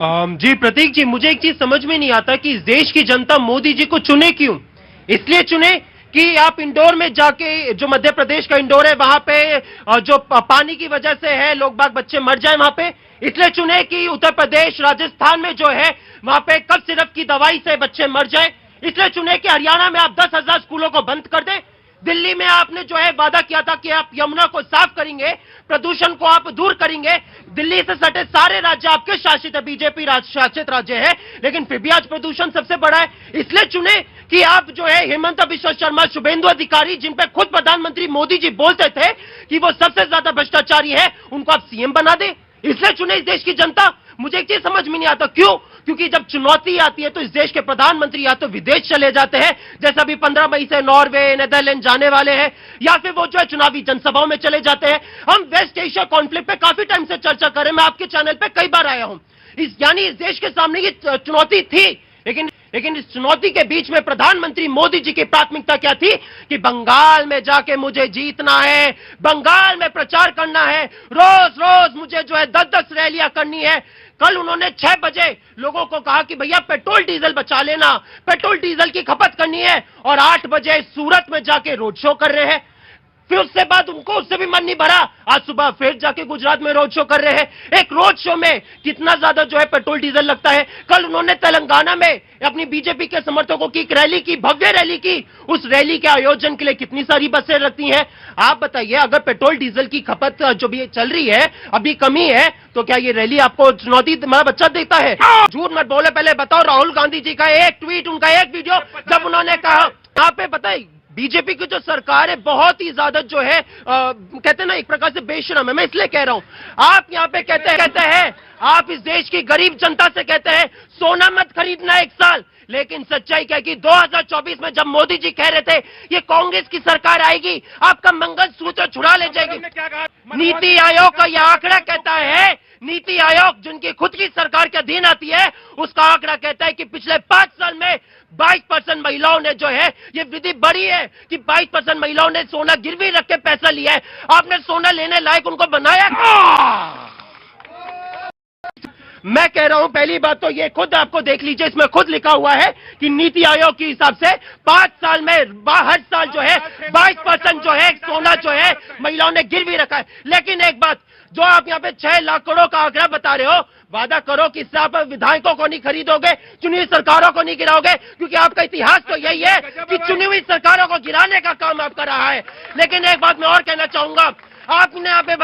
जी प्रतीक जी, मुझे एक चीज समझ में नहीं आता कि इस देश की जनता मोदी जी को चुने क्यों। इसलिए चुने कि आप इंदौर में जाके, जो मध्य प्रदेश का इंदौर है, वहां पे जो पानी की वजह से है, लोग बाग बच्चे मर जाए वहां पे। इसलिए चुने कि उत्तर प्रदेश राजस्थान में जो है वहां पे कफ सिरप की दवाई से बच्चे मर जाए। इसलिए चुने कि हरियाणा में आप 10,000 स्कूलों को बंद कर दें। दिल्ली में आपने जो है वादा किया था कि आप यमुना को साफ करेंगे, प्रदूषण को आप दूर करेंगे। दिल्ली से सटे सारे राज्य आपके शासित है, बीजेपी शासित राज्य है, लेकिन फिर भी आज प्रदूषण सबसे बड़ा है। इसलिए चुने कि आप जो है हेमंत बिश्व शर्मा, शुभेंदु अधिकारी, जिन पे खुद प्रधानमंत्री मोदी जी बोलते थे कि वो सबसे ज्यादा भ्रष्टाचारी है, उनको आप सीएम बना दे। इसलिए चुने इस देश की जनता। मुझे एक चीज समझ में नहीं आता क्यों, क्योंकि जब चुनौती आती है तो इस देश के प्रधानमंत्री या तो विदेश चले जाते हैं, जैसा अभी 15 मई से नॉर्वे, नेदरलैंड जाने वाले हैं, या फिर वो जो है चुनावी जनसभाओं में चले जाते हैं। हम वेस्ट एशिया कॉन्फ्लिक्ट पे काफी टाइम से चर्चा कर रहे हैं, मैं आपके चैनल पे कई बार आया हूं। यानी इस देश के सामने ये चुनौती थी, लेकिन इस चुनौती के बीच में प्रधानमंत्री मोदी जी की प्राथमिकता क्या थी कि बंगाल में जाके मुझे जीतना है, बंगाल में प्रचार करना है, रोज रोज मुझे जो है 10-10 रैलियां करनी है। कल उन्होंने 6 बजे लोगों को कहा कि भैया पेट्रोल डीजल बचा लेना, पेट्रोल डीजल की खपत करनी है, और 8 बजे सूरत में जाके रोड शो कर रहे हैं। फिर उससे बाद उनको उससे भी मन नहीं भरा, आज सुबह फिर जाके गुजरात में रोड शो कर रहे हैं। एक रोड शो में कितना ज्यादा जो है पेट्रोल डीजल लगता है। कल उन्होंने तेलंगाना में अपनी बीजेपी के समर्थकों की एक रैली की, भव्य रैली की। उस रैली के आयोजन के लिए कितनी सारी बसें रहती हैं। आप बताइए, अगर पेट्रोल डीजल की खपत जो भी चल रही है अभी कमी है, तो क्या ये रैली आपको चुनौती तुम्हारा बच्चा देता है? झूठ मत बोले, पहले बताओ राहुल गांधी जी का एक ट्वीट, उनका एक वीडियो, जब उन्होंने कहा, यहाँ पे बताइए बीजेपी की जो सरकार है बहुत ही ज्यादा जो है कहते हैं ना, एक प्रकार से बेशरम है। मैं इसलिए कह रहा हूं, आप यहाँ पे कहते हैं आप इस देश की गरीब जनता से कहते हैं सोना मत खरीदना 1 साल, लेकिन सच्चाई क्या है कि 2024 में जब मोदी जी कह रहे थे ये कांग्रेस की सरकार आएगी, आपका मंगलसूत्र छुड़ा ले जाएगी। नीति आयोग का यह आंकड़ा कहता है, नीति आयोग जिनकी खुद की सरकार के अधीन आती है, उसका आंकड़ा कहता है कि पिछले 5 साल में 22% महिलाओं ने जो है ये वृद्धि बढ़ी है, कि 22% महिलाओं ने सोना गिरवी रख के पैसा लिया है। आपने सोना लेने लायक उनको बनाया? मैं कह रहा हूं, पहली बात तो ये खुद आपको देख लीजिए, इसमें खुद लिखा हुआ है कि नीति आयोग के हिसाब से 5 साल में हर साल जो है 22% जो है सोना जो है महिलाओं ने गिरवी रखा है। लेकिन एक बात, जो आप यहाँ पे 6 लाख करोड़ का आंकड़ा बता रहे हो, वादा करो कि इससे आप विधायकों को नहीं खरीदोगे, चुनी हुई सरकारों को नहीं गिराओगे, क्योंकि आपका इतिहास तो यही है कि चुनी हुई सरकारों को गिराने का काम आपका रहा है। लेकिन एक बात मैं और कहना चाहूंगा, आपने यहाँ पे